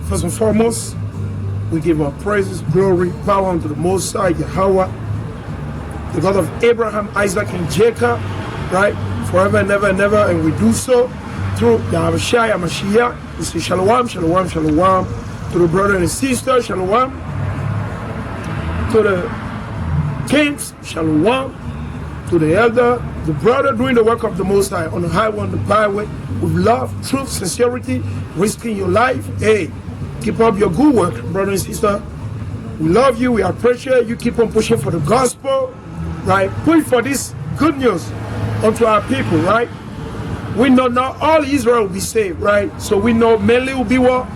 First and foremost, we give our praises, glory, power unto the Most High, Yahawah, the God of Abraham, Isaac, and Jacob, right? Forever and ever and ever. And we do so through Yahawashi, Mashiach. We say Shalom, Shalom, Shalom to the brother and sister, Shalom. To the kings, Shalom. To the elder, the brother doing the work of the Most High on the highway, on the byway, with love, truth, sincerity, risking your life. Hey, keep up your good work, brother and sister. We love you. We appreciate you. Keep on pushing for the gospel, right? Push for this good news unto our people, right? We know not all Israel will be saved, right? So we know mainly will be what?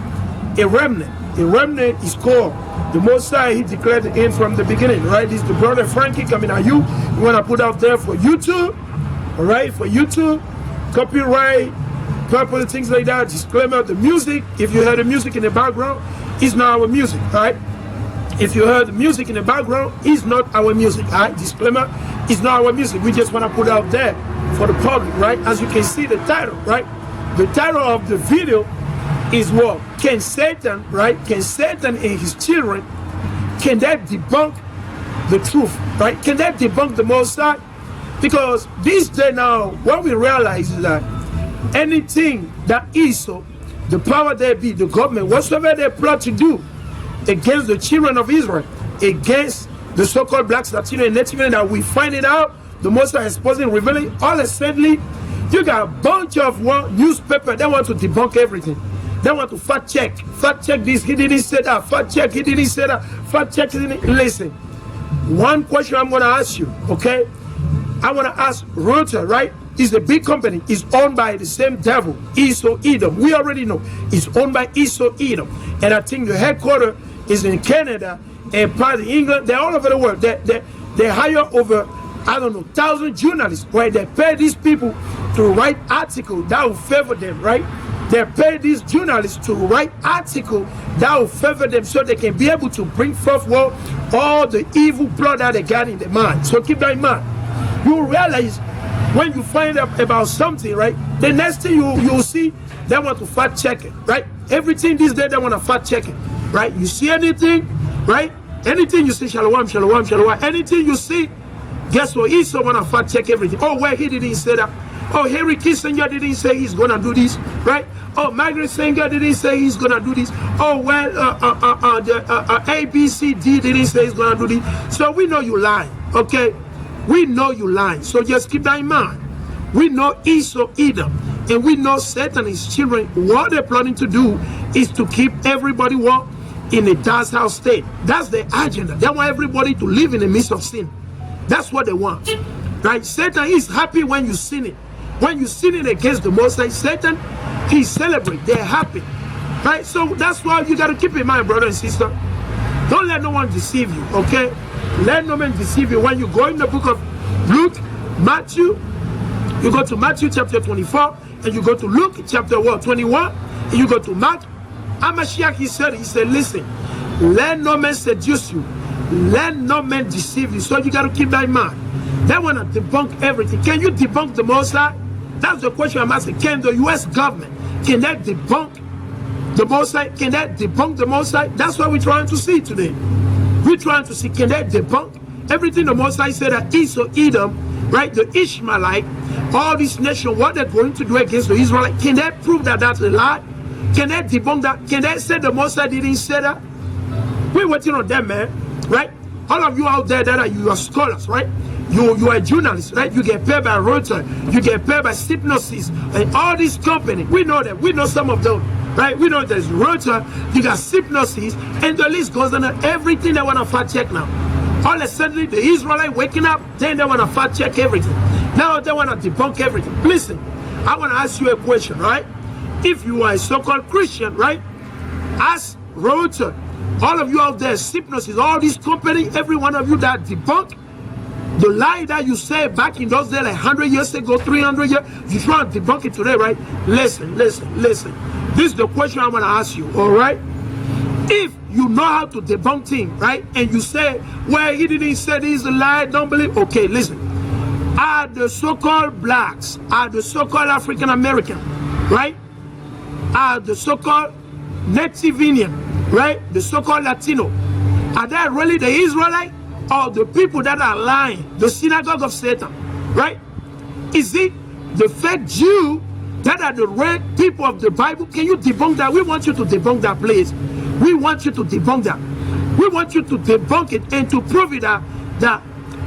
A remnant. A remnant is called. The Most High, he declared the end from the beginning, right? This is the brother Frankie coming at you. We want to put out there for YouTube, all right? For YouTube, copyright, purpose, things like that. Disclaimer, the music, if you heard the music in the background, it's not our music, right? If you heard the music in the background, it's not our music, right? Disclaimer, it's not our music. We just want to put out there for the public, right? As you can see the title, right? The title of the video is what? Can Satan, right? Can Satan and his children, can that debunk the truth, right? Can that debunk the Most High? Because this day now, what we realize is that anything that Esau, the power there be, the government, whatsoever they plot to do against the children of Israel, against the so-called Blacks, Latinos, and Native that we find it out, the Most High exposing, revealing, all suddenly, you got a bunch of newspaper that want to debunk everything. They want to fact check this, he didn't say that, fact check, he didn't say that, fact check, he didn't. Listen, one question I'm going to ask you, okay? I want to ask Reuters, right? It's a big company. It's owned by the same devil, Esau, Edom. We already know. It's owned by Esau, Edom. And I think the headquarters is in Canada and part of England. They're all over the world. They hire over, I don't know, 1,000 journalists, right? They pay these people to write articles that will favor them, right? They pay these journalists to write articles that will favor them so they can be able to bring forth all the evil blood that they got in their mind. So keep that in mind. You realize when you find out about something, right? The next thing you'll see, they want to fact check it, right? Everything these days, they want to fact check it, right? You see anything, right? Anything you see, Shalom, Shalom, Shalom. Anything you see, guess what? Esau want to fact check everything. Oh, well, he didn't say that. Oh, Henry Kissinger didn't say he's going to do this, right? Oh, Margaret Sanger didn't say he's going to do this. Oh, well, the ABCD didn't say he's going to do this. So we know you lying, okay? We know you lying. So just keep that in mind. We know Esau, Edom, and we know Satan and his children. What they're planning to do is to keep everybody in a dark house state. That's the agenda. They want everybody to live in the midst of sin. That's what they want, right? Satan is happy when you sin it. When you sin it against the Most High, Satan, he celebrates. They're happy, right? So that's why you got to keep in mind, brother and sister. Don't let no one deceive you, okay? Let no man deceive you. When you go in the book of Luke, Matthew, you go to Matthew chapter 24, and you go to Luke chapter 21, and you go to Mark. Mashiach, he said, listen, let no man seduce you. Let no man deceive you. So you got to keep that in mind. They want to debunk everything. Can you debunk the Most High? That's the question I'm asking. Can the U.S. government, can that debunk the Most High? Can that debunk the Most High? That's what we're trying to see today. We're trying to see, can that debunk everything the Most High said that Esau, Edom, right, the Ishmaelite, all these nations, what they're going to do against the Israelites, can that prove that that's a lie? Can that debunk that? Can that say the Most High didn't say that? We're waiting on them, man, right? All of you out there that you are scholars, right? You are journalists, right? You get paid by Reuters, you get paid by Sypnosis, and all these companies. We know them. We know some of them, right? We know there's Reuters, you got Sypnosis, and the list goes on. Everything they want to fact check now. All of a sudden, the Israelites waking up, then they want to fact check everything. Now they want to debunk everything. Listen, I want to ask you a question, right? If you are a so-called Christian, right? Ask Reuters, all of you out there, Sypnosis, all these companies, every one of you that debunk the lie that you said back in those days, like 100 years ago, 300 years, you try to debunk it today, right? Listen. This is the question I want to ask you, all right? If you know how to debunk things, right? And you say, well, he didn't say this is a lie, don't believe. Okay, listen. Are the so-called blacks, are the so-called African American, right? Are the so-called Native Indian, right? The so-called Latino. Are they really the Israelite or the people that are lying? The synagogue of Satan, right? Is it the fake Jew that are the real people of the Bible? Can you debunk that? We want you to debunk that, please. We want you to debunk that. We want you to debunk it and to prove it that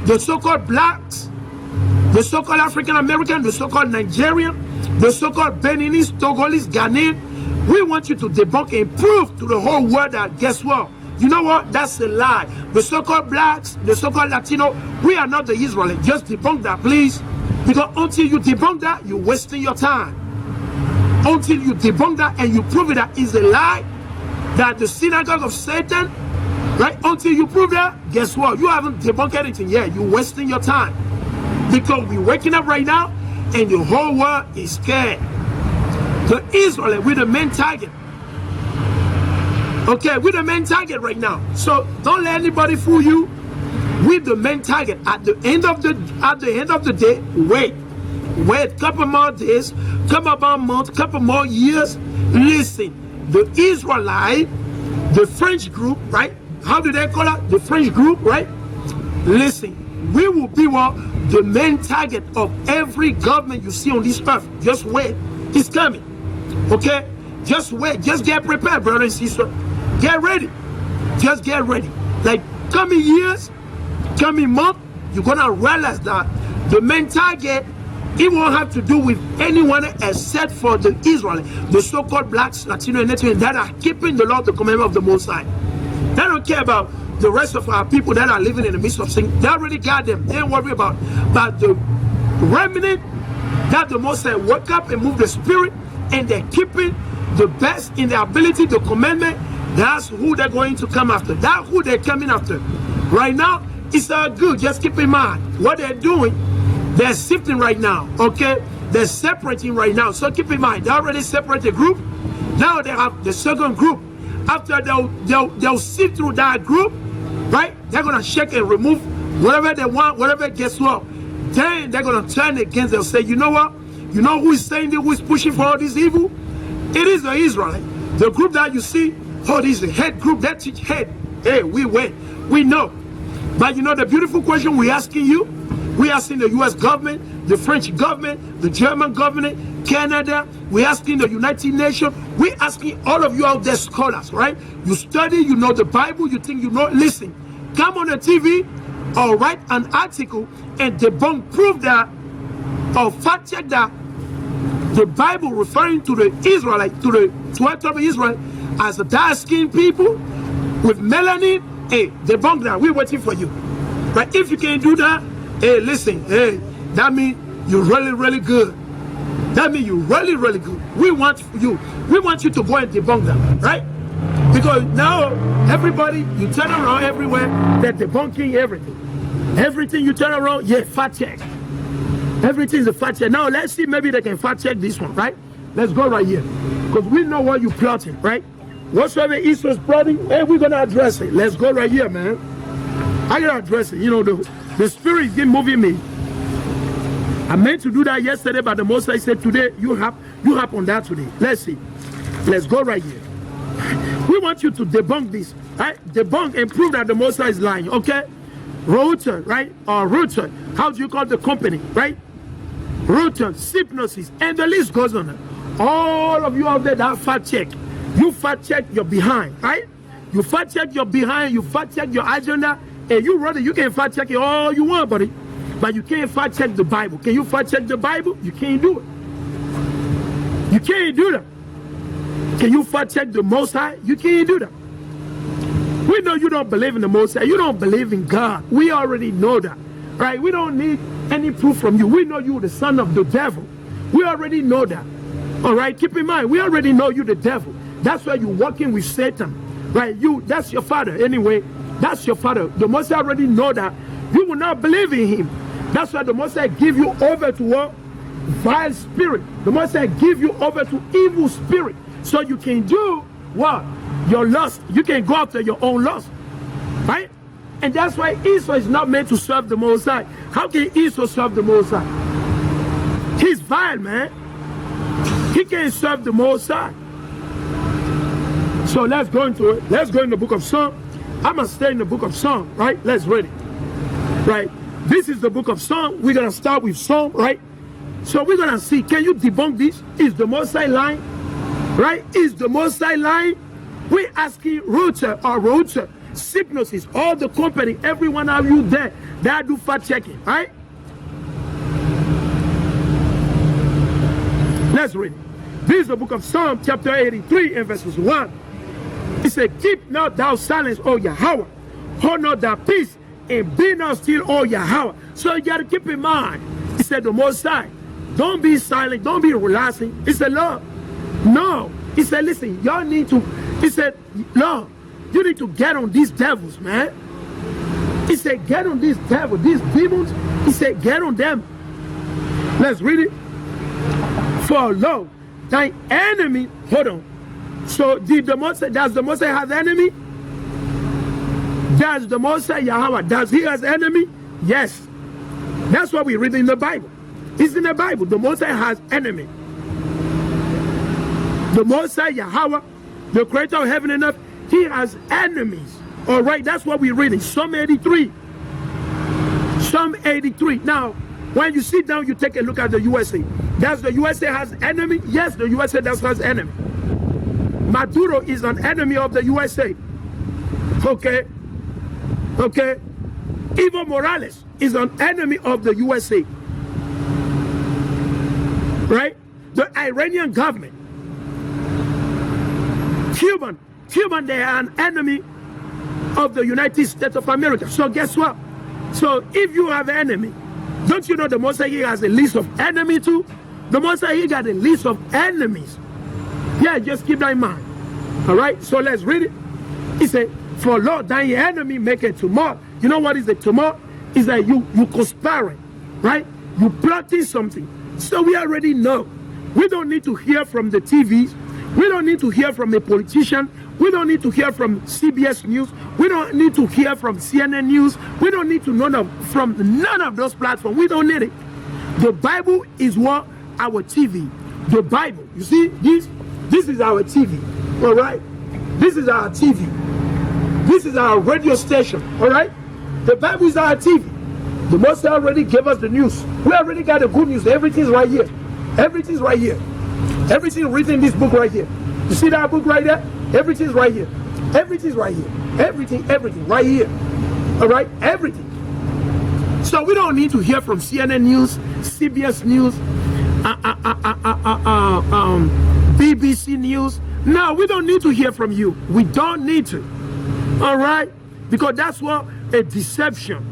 the so-called blacks, the so-called African American, the so-called Nigerian, the so-called Beninese, Togolese, Ghanaian, we want you to debunk and prove to the whole world that, guess what? You know what? That's a lie. The so-called blacks, the so-called Latino, we are not the Israelites. Just debunk that, please. Because until you debunk that, you're wasting your time. Until you debunk that and you prove it that is a lie, that the synagogue of Satan, right? Until you prove that, guess what? You haven't debunked anything yet. You're wasting your time. Because we're waking up right now and the whole world is scared. The Israelites, we're the main target. Okay, we're the main target right now. So don't let anybody fool you. We're the main target. At the end of the day, wait. Couple more days, couple more months, couple more years. Listen, the Israelite, the French group, right? How do they call it? The French group, right? Listen, we will be the main target of every government you see on this earth. Just wait. It's coming. Okay? Just wait. Just get prepared, brother and sister. Get ready. Just get ready. Like coming years, coming month, you're gonna realize that the main target, it won't have to do with anyone except for the Israelites, the so-called blacks, Latino, and Native that are keeping the law, the commandment of the Most High. They don't care about the rest of our people that are living in the midst of sin. They already got them. They don't worry about the remnant that the Most High woke up and moved the spirit, and they're keeping the best in their ability, the commandment. That's who they're going to come after. That's who they're coming after. Right now, it's all good. Just keep in mind what they're doing. They're sifting right now, okay? They're separating right now. So keep in mind, they already separated the group. Now they have the second group. After they'll sift through that group, right? They're gonna check and remove whatever they want, whatever gets low. Then they're gonna turn against. They'll say, you know what? You know who is saying that, who is pushing for all this evil? It is the Israelite. The group that you see, oh, this is the head group that teach head. Hey, we win. We know. But you know the beautiful question we're asking you? We're asking the US government, the French government, the German government, Canada. We're asking the United Nations. We're asking all of you out there scholars, right? You study, you know the Bible, you think you know. Listen, come on the TV or write an article and debunk, prove that, or fact check that the Bible referring to the Israelite, to the 12 tribe of Israel as a dark-skinned people with melanin. Hey, debunk that. We're waiting for you. But if you can't do that, hey, listen, hey, that means you're really, really good. That means you're really, really good. We want you to go and debunk that, right? Because now everybody, you turn around everywhere, they're debunking everything. Everything you turn around, yeah, fact check. Everything is a fact check. Now let's see, maybe they can fact check this one, right? Let's go right here. Because we know what you're plotting, right? Whatsoever Esau is plotting, hey, we're gonna address it. Let's go right here, man. I gotta address it. You know, the spirit is moving me. I meant to do that yesterday, but the Most High said today you have on that today. Let's see. Let's go right here. We want you to debunk this, right? Debunk and prove that the Most High is lying, okay? Router, right? Or router. How do you call the company, right? Router, Sypnosis, and the list goes on. All of you out there that fact check. You fact check your behind, right? You fact check your behind, you fact check your agenda, and you rather you can fact check it all you want, buddy. But you can't fact check the Bible. Can you fact check the Bible? You can't do it. You can't do that. Can you fact check the Most High? You can't do that. We know you don't believe in the Most High. You don't believe in God. We already know that, right? We don't need any proof from you. We know you the son of the devil. We already know that. All right, keep in mind, we already know you the devil. That's why you're working with Satan, right? That's your father anyway. That's your father. The Most High already know that. You will not believe in him. That's why the Most High give you over to what? Vile spirit. The Most High give you over to evil spirit. So you can do what? Your lust. You can go after your own lust, right? And that's why Esau is not meant to serve the Most High. How can Esau serve the Most High? He's vile, man. He can't serve the Most High. So let's go into it. Let's go in the book of Psalm. I'm going to stay in the book of Psalm, right? Let's read it. Right? This is the book of Psalm. We're going to start with Psalm, right? So we're going to see, can you debunk this? Is the Most High lying? Right? Is the Most High lying? We're asking Router, Sypnosis, all the company, every one of you there that do fact checking, right? Let's read it. This is the book of Psalm, chapter 83, and verses 1. It said, keep not thou silence, O Yahawah. Hold not thy peace, and be not still, O Yahawah. So you got to keep in mind, he said, the Most High, don't be silent, don't be relaxing. He said, Lord, no. He said, listen, y'all need to, he said, Lord, you need to get on these devils, man. He said, get on these devils, these demons. He said, get on them. Let's read it. For lo, thy enemy, hold on. So does the Most High have enemy? Does the Most High Yahawah, does he have enemy? Yes. That's what we read in the Bible. It's in the Bible. The Most High has enemy. The Most High Yahawah, the creator of heaven and earth, he has enemies. All right, that's what we read in Psalm 83. Psalm 83. Now, when you sit down, you take a look at the USA. Does the USA has enemy? Yes, the USA does has enemy. Maduro is an enemy of the USA. Okay? Okay? Evo Morales is an enemy of the USA. Right? The Iranian government. Cuban, they are an enemy of the United States of America. So guess what? So if you have an enemy, don't you know the Most High has a list of enemies too? The Most High got a list of enemies. Yeah, just keep that in mind. All right, so let's read it. He said, for Lord, thine enemy make a tumult. You know what is a tumult? Is that you conspiring, right? You plotting something. So we already know. We don't need to hear from the TVs. We don't need to hear from a politician. We don't need to hear from CBS News. We don't need to hear from CNN News. We don't need to know from none of those platforms. We don't need it. The Bible is what our TV. The Bible. You see, this is our TV. All right? This is our TV. This is our radio station. All right? The Bible is our TV. The Most High already gave us the news. We already got the good news. Everything's right here. Everything's right here. Everything written in this book right here. You see that book right there? Everything's right here. Everything's right here. Everything right here. All right? Everything. So we don't need to hear from CNN News, CBS News, BBC News. No, we don't need to hear from you. We don't need to. All right? Because that's what a deception.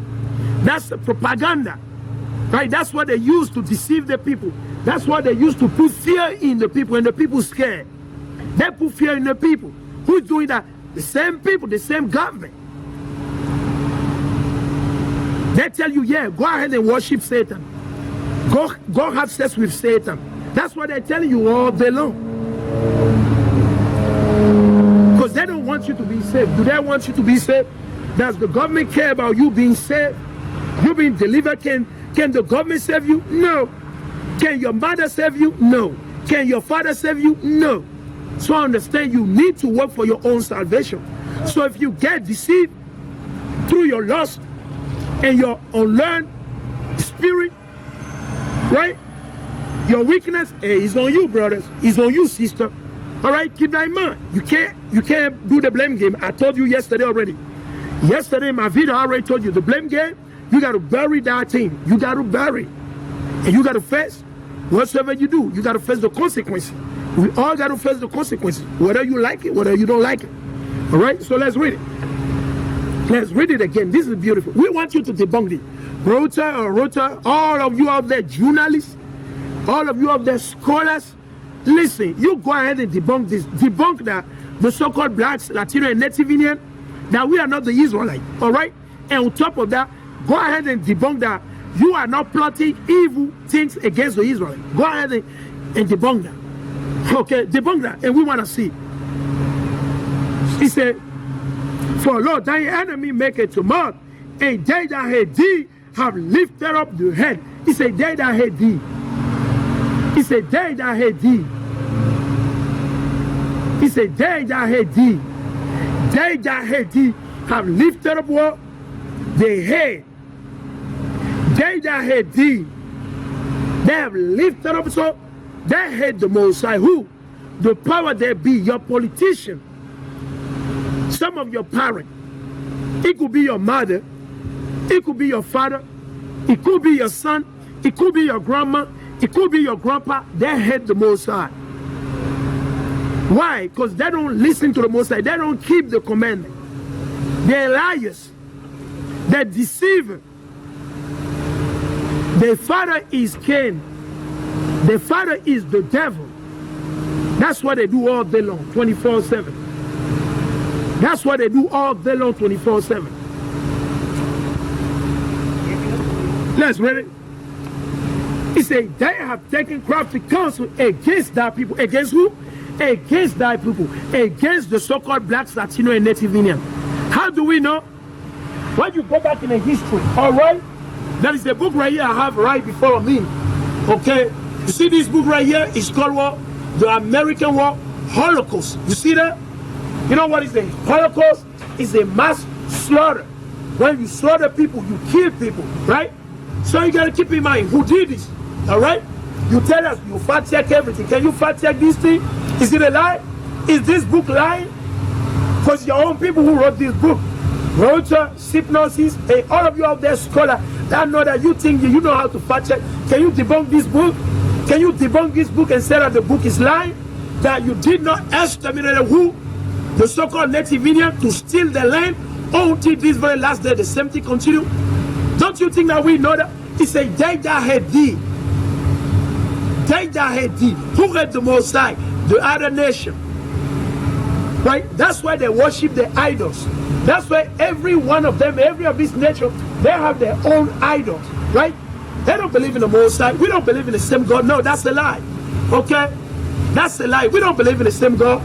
That's a propaganda. Right? That's what they use to deceive the people. That's what they use to put fear in the people, and the people scared. They put fear in the people. Who's doing that? The same people, the same government. They tell you, yeah, go ahead and worship Satan. Go have sex with Satan. That's what they're telling you all day long. Because they don't want you to be saved. Do they want you to be saved? Does the government care about you being saved? You being delivered? Can the government save you? No. Can your mother save you? No. Can your father save you? No. So understand, you need to work for your own salvation. So if you get deceived through your lust and your unlearned spirit, right? Your weakness, it's on you, brothers. It's on you, sister. All right, keep that in mind. You can't do the blame game. I told you yesterday already. Yesterday in my video, I already told you the blame game. You got to bury that thing. You got to bury, and you got to face whatsoever you do. You got to face the consequences. We all got to face the consequences, whether you like it, whether you don't like it. All right, so let's read it. Let's read it again. This is beautiful. We want you to debunk it. Rota, all of you out there, journalists, all of you out there, scholars, listen, you go ahead and debunk this. Debunk that the so-called blacks, Latino, and Native Indian, that we are not the Israelites. All right, and on top of that, go ahead and debunk that you are not plotting evil things against the Israelites. Go ahead and debunk that. Okay, debunk that, and we want to see. He said, for Lord, thy enemy make it to mock, and they that hate thee have lifted up the head. He said, they that hate thee. He said, they that hate thee. He said, they that hate thee, have lifted up what? Their head. They that hate thee, they have lifted up, so they hate the Most High. Who? The power that be, your politician, some of your parents. It could be your mother, it could be your father, it could be your son, it could be your grandma, it could be your grandpa. They hate the Most High. Why? Because they don't listen to the Most High. They don't keep the commandment. They're liars. They're deceivers. Their father is Cain. Their father is the devil. That's what they do all day long, 24/7. That's what they do all day long, 24/7. Let's read it. He said, they have taken crafty counsel against thy people. Against who? Against thy people. Against the so-called Blacks, Latino, and Native Indian. How do we know? When you go back in the history, all right? That is the book right here I have right before me. Okay? You see this book right here? It's called what? The American War Holocaust. You see that? You know what is the Holocaust? It's a mass slaughter. When you slaughter people, you kill people, right? So you gotta keep in mind who did this, all right? You tell us, you fact check everything. Can you fact check this thing? Is it a lie? Is this book lying? Because your own people who wrote this book, Roger, Sypnosis, and all of you out there scholars that know that you think you know how to fact check. Can you debunk this book? Can you debunk this book and say that the book is lying? That you did not exterminate who? The so-called Native Indian to steal the land until this very last day, the same thing continue. Don't you think that we know that? He said, they that hate thee. They that hate thee. Who hate the Most High? The other nation. Right? That's why they worship the idols. That's why every one of them, every of these nations, they have their own idols. Right? They don't believe in the Most High. We don't believe in the same God. No, that's a lie. Okay? That's a lie. We don't believe in the same God.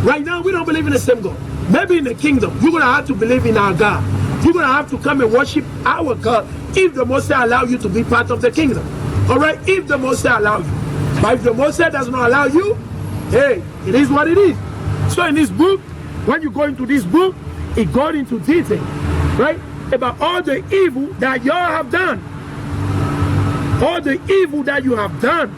Right now, we don't believe in the same God. Maybe in the kingdom, you're going to have to believe in our God. You're going to have to come and worship our God if the Most High allow you to be part of the kingdom. All right? If the Most High allow you. But if the Most High does not allow you, hey, it is what it is. So in this book, when you go into this book, it goes into detail, right? About all the evil that y'all have done. All the evil that you have done.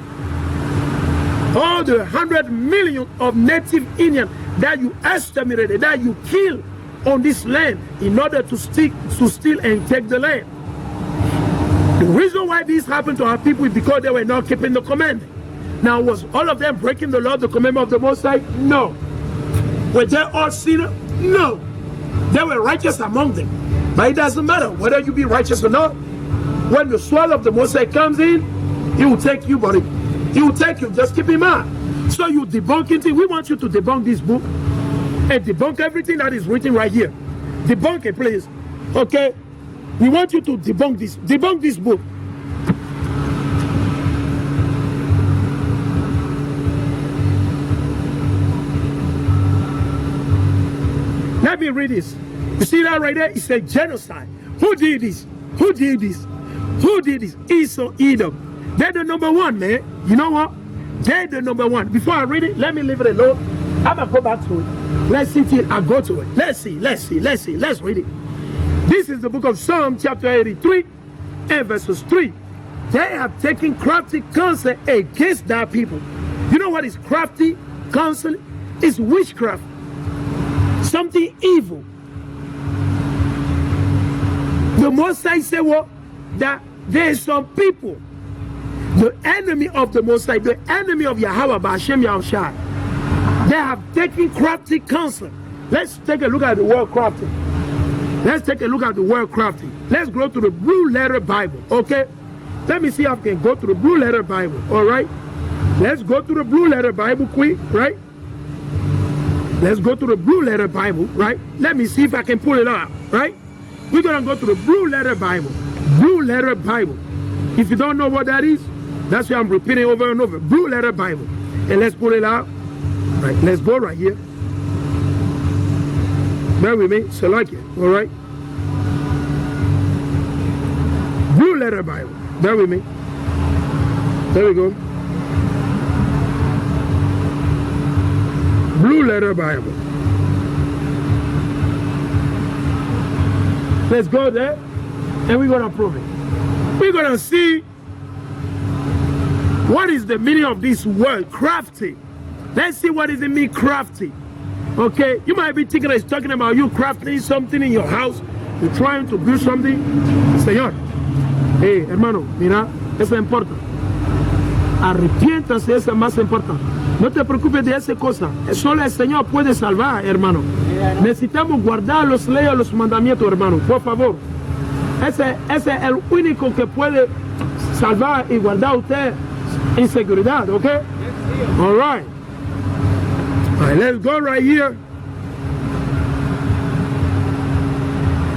All the 100 million of Native Indians that you estimated, that you killed on this land in order to steal and take the land. The reason why this happened to our people is because they were not keeping the commandment. Now, was all of them breaking the law, the commandment of the Most High? No. Were they all sinners? No. They were righteous among them. But it doesn't matter whether you be righteous or not. When the sword of the Most High comes in, he will take you, buddy. He will take you. Just keep in mind. So you debunk it. We want you to debunk this book and debunk everything that is written right here. Debunk it, please. Okay? We want you to debunk this. Debunk this book. Let me read this. You see that right there? It says genocide. Who did this? Who did this? Who did this? Esau, Edom. They're the number one, man. You know what? They're the number one. Before I read it, let me leave it alone. I'm going to go back to it. Let's see till I go to it. Let's see. Let's read it. This is the book of Psalm chapter 83 and verses 3. They have taken crafty counsel against thy people. You know what is crafty counsel? It's witchcraft. Something evil. The Most High said what? That there is some people, the enemy of the Most High, the enemy of Yahawah, Ba'ashem Yahushua, they have taken crafty counsel. Let's take a look at the word crafty. Let's take a look at the word crafty. Let's go to the Blue Letter Bible, okay? Let me see if I can go to the Blue Letter Bible, all right? Let's go to the Blue Letter Bible quick, right? Let's go to the Blue Letter Bible, right? Let me see if I can pull it up, right? We're going to go to the Blue Letter Bible. Blue Letter Bible. If you don't know what that is, that's why I'm repeating over and over. Blue Letter Bible. And let's pull it out. Right, let's go right here. Bear with me, select it, all right? Blue Letter Bible. Bear with me. There we go. Blue Letter Bible. Let's go there, and we're going to prove it. We're going to see what is the meaning of this word, crafty. Let's see what does it mean, crafty. Okay, you might be thinking it's talking about you crafting something in your house. You're trying to build something. Señor, hey, hermano, mira, eso importa. Arrepiéntase, eso es más importante. No te preocupes de esa cosa. Solo el Señor puede salvar, hermano. Necesitamos guardar los leyes, los mandamientos, hermano. Por favor. Ese es el único que puede salvar y guardar a usted en seguridad, ¿ok? All right. All right, let's go right here.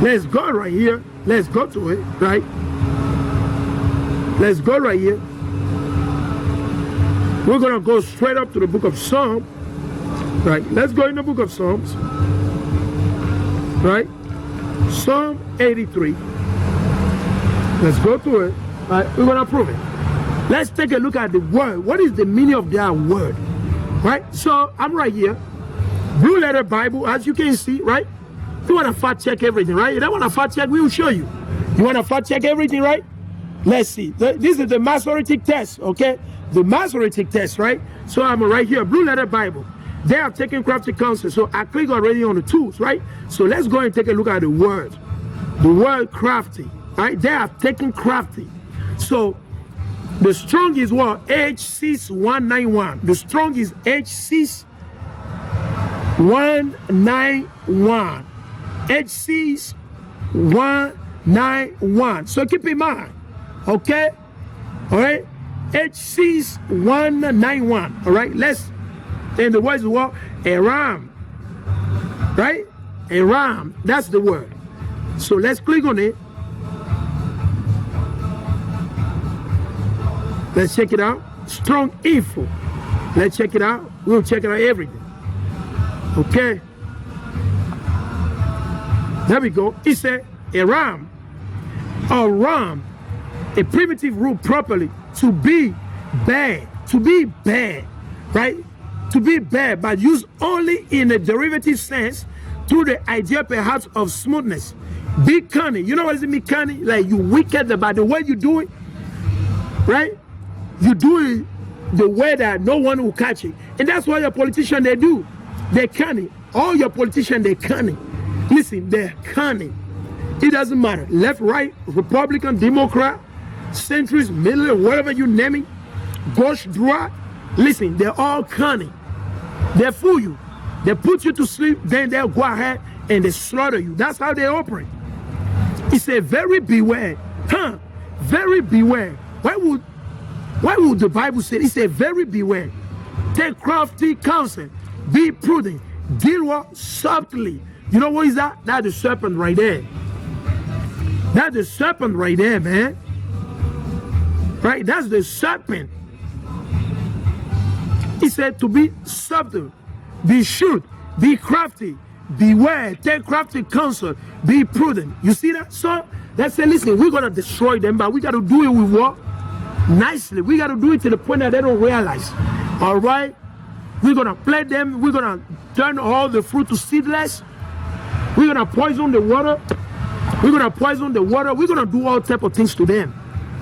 Let's go right here. Let's go to it, right? Let's go right here. We're going to go straight up to the book of Psalms. Right? Let's go in the book of Psalms. Right? Psalm 83. Let's go to it. Right? We're going to prove it. Let's take a look at the word. What is the meaning of that word? Right? So I'm right here. Blue Letter Bible, as you can see, right? You want to fact check everything, right? You don't want to fact check, we will show you. You want to fact check everything, right? Let's see. This is the Masoretic test, okay? The Masoretic test, right? So I'm right here, Blue Letter Bible. They have taken crafty counsel. So I click already on the tools, right? So let's go and take a look at the word. The word crafty, right? They have taken crafty. So the strong is what? H6191. The strong is H6191. H6191. So keep in mind, okay? All right? H6191. All right? Let's, and the word is what? Aram. Right? Aram. That's the word. So let's click on it. Let's check it out. Strong info. Let's check it out. We'll check it out everything. Okay. There we go. It said Aram. Or ram. A primitive root properly. To be bad. To be bad. Right? To be bad, but used only in a derivative sense through the idea perhaps of smoothness. Be cunning. You know what does it mean, cunning? Like you wicked about the way you do it. Right? You do it the way that no one will catch it. And that's what your politicians, they do. They're cunning. All your politicians, they're cunning. Listen, they're cunning. It doesn't matter. Left, right, Republican, Democrat, centrist, middle, whatever you name it, gauche, droite. Listen, they're all cunning. They fool you. They put you to sleep, then they'll go ahead and they slaughter you. That's how they operate. It's a very beware. Huh? Very beware. Why would the Bible say it's a very beware? Take crafty counsel. Be prudent. Deal with subtly. You know what is that? That's the serpent right there. That's the serpent right there, man. Right? That's the serpent. He said to be subtle, be shrewd, be crafty, beware, take crafty counsel, be prudent. You see that? So let's say, listen, we're going to destroy them, but we got to do it with what? Nicely. We got to do it to the point that they don't realize. All right? We're going to plant them. We're going to turn all the fruit to seedless. We're going to poison the water. We're going to poison the water. We're going to do all type of things to them.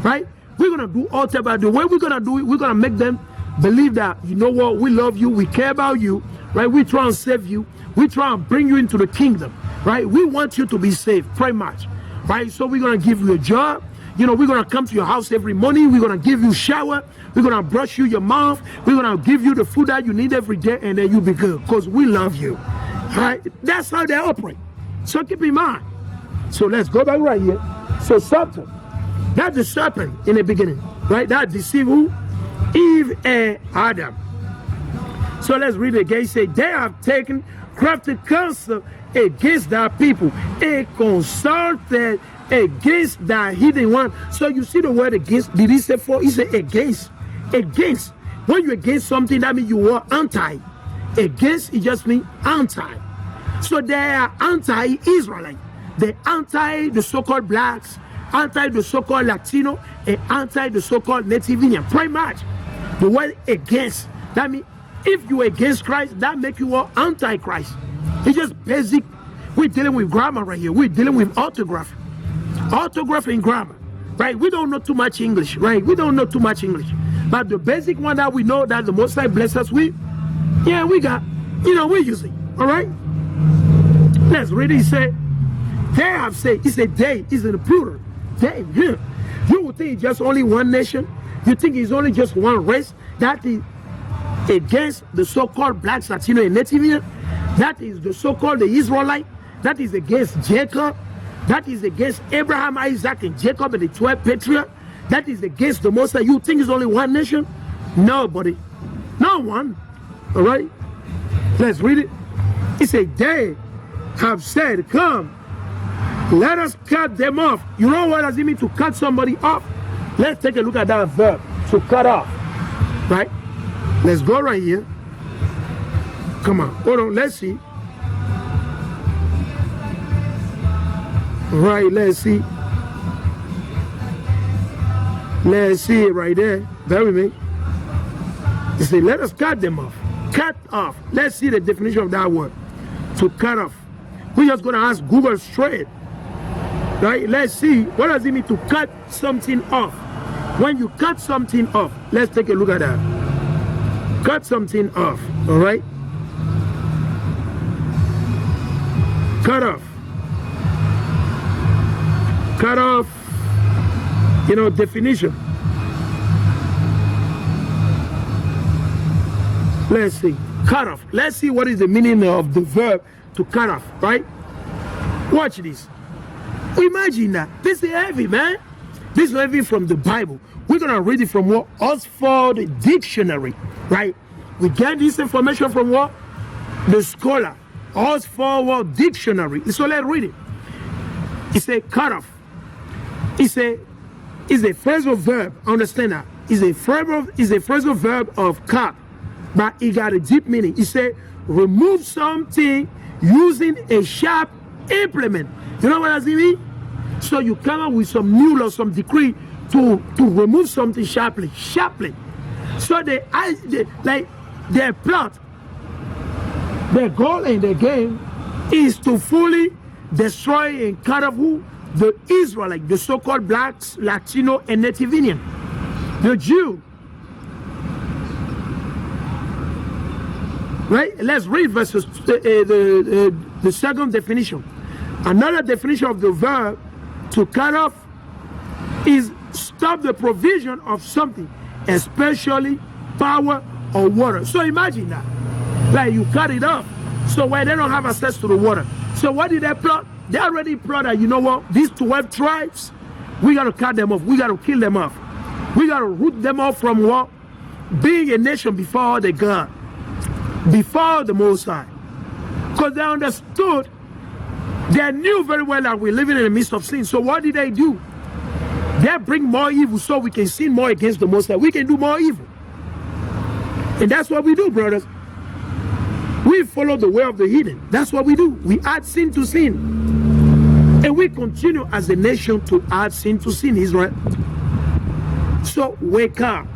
Right? We're going to do all type of, the way we're going to do it, we're going to make them believe that, you know what, we love you, we care about you, right? We try and save you. We try and bring you into the kingdom, right? We want you to be saved, pretty much, right? So we're going to give you a job. You know, we're going to come to your house every morning. We're going to give you a shower. We're going to brush you your mouth. We're going to give you the food that you need every day, and then you'll be good because we love you, all right? That's how they operate. So keep in mind. So let's go back right here. So serpent, that's the serpent in the beginning, right? That deceived who? Eve and Adam. So let's read it again. Say, they have taken crafty counsel against thy people and consulted against thy hidden one. So you see the word against. Did he say for? He said against. Against. When you're against something, that means you are anti. Against, it just means anti. So they are anti-Israelite. They're anti the so-called blacks, anti the so-called Latino, and anti the so-called Native Indian. Pretty much. The word against, that means If you're against Christ, that makes you all anti-Christ. It's just basic. We're dealing with grammar right here. We're dealing with orthography. Orthography and grammar, right? We don't know too much English, right? We don't know too much English. But the basic one that we know that the Most High bless us with, yeah, we got, we're using, all right? Let's read it. He said, they have said, he said they, is in the plural. They, yeah. You would think it's just only one nation. You think it's only just one race that is against the so-called Blacks, Latino, and Native. That is the so-called the Israelite. That is against Jacob. That is against Abraham, Isaac, and Jacob, and the 12 patriarchs. That is against the Most High. You think it's only one nation? Nobody. No one. All right? Let's read it. He said, they have said, come, let us cut them off. You know what does it mean to cut somebody off? Let's take a look at that verb, to cut off. Right? Let's go right here. Come on. Hold on. Let's see. Right, let's see. Let's see it right there. Bear with me. He said, let us cut them off. Cut off. Let's see the definition of that word. To cut off. We're just going to ask Google straight. Right? Let's see. What does it mean to cut something off? When you cut something off, let's take a look at that. Cut something off. All right? Cut off. Cut off, definition. Let's see. Cut off. Let's see what is the meaning of the verb to cut off, right? Watch this. Imagine that. This is heavy, man. This is heavy from the Bible. We're going to read it from what? Oxford Dictionary, right? We get this information from what? The scholar. Oxford Dictionary. So let's read it. It says cut off. It's a phrasal verb. Understand that? It's a phrasal verb of cut, but it got a deep meaning. It said remove something using a sharp implement. You know what does it mean? So you come up with some rule or some decree to remove something sharply. So their plot, their goal in the game is to fully destroy and cut off who? The Israelites, the so-called Blacks, Latino, and Native Indian. The Jew. Right? Let's read verses, the second definition. Another definition of the verb to cut off is stop the provision of something, especially power or water. So imagine that. Like you cut it off. So where they don't have access to the water. So what did they plot? They already plotted, you know what? These 12 tribes, we got to cut them off. We got to kill them off. We got to root them off from what? Being a nation before the God. Before the Most High. Because they understood, they knew very well that we're living in the midst of sin. So what did they do? They bring more evil so we can sin more against the Most High. We can do more evil. And that's what we do, brothers. We follow the way of the heathen. That's what we do. We add sin to sin. And we continue as a nation to add sin to sin, Israel. So wake up.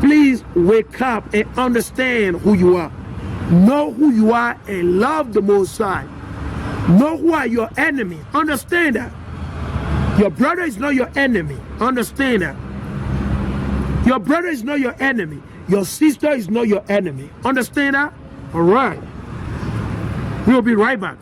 Please wake up and understand who you are. Know who you are and love the Most High. Know who are your enemy. Understand that. Your brother is not your enemy. Understand that. Your brother is not your enemy. Your sister is not your enemy. Understand that? All right. We'll be right back.